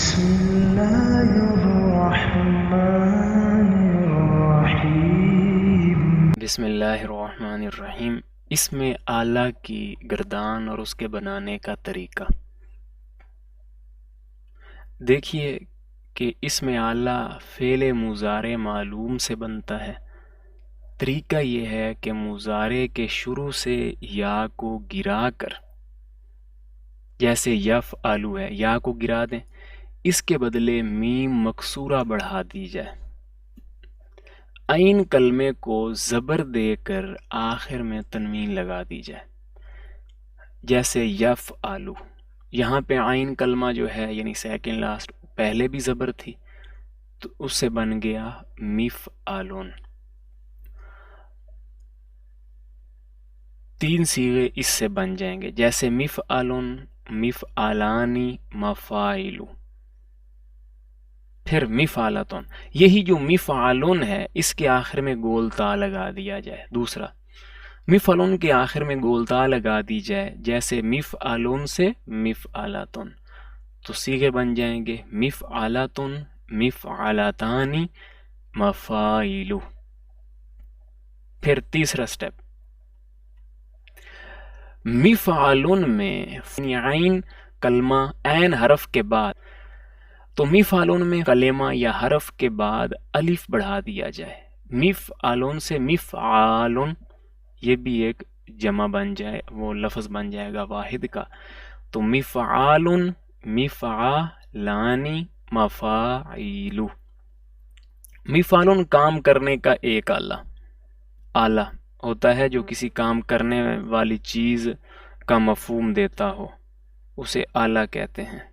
بسم اللہ الرحمن الرحیم۔ بسم اللہ الرحمن الرحیم۔ اسم اعلیٰ کی گردان اور اس کے بنانے کا طریقہ۔ دیکھیے کہ اسم اعلیٰ فعل مضارع معلوم سے بنتا ہے۔ طریقہ یہ ہے کہ مضارع کے شروع سے یا کو گرا کر، جیسے یفعلو ہے، یا کو گرا دیں، اس کے بدلے میم مکسورہ بڑھا دی جائے، عین کلمے کو زبر دے کر آخر میں تنوین لگا دی جائے، جیسے یفعلو۔ یہاں پہ عین کلمہ جو ہے یعنی سیکنڈ لاسٹ، پہلے بھی زبر تھی تو اس سے بن گیا مفعلون۔ تین صیغے اس سے بن جائیں گے، جیسے مفعلون، مفعلانی، مفاعلو، پھر مفعلتون۔ یہی جو مفعلون ہے اس کے آخر میں گول تا لگا دیا جائے۔ دوسرا، مفعلون کے آخر میں گول تا لگا دی جائے، جیسے مفعلون سے مفعلتون، تو صیغے بن جائیں گے مفعلتون، مفعلتانی، مفاعلو۔ پھر تیسرا سٹیپ، مفعلون میں عین کلمہ عین حرف کے بعد، تو مفعلون میں کلمہ یا حرف کے بعد الف بڑھا دیا جائے، مفعلون سے مفعالون، یہ بھی ایک جمع بن جائے، وہ لفظ بن جائے گا واحد کا، تو مفعالون، مفعلانی، مفاعلو۔ مفعلون کام کرنے کا ایک آلہ ہوتا ہے جو کسی کام کرنے والی چیز کا مفہوم دیتا ہو، اسے آلہ کہتے ہیں۔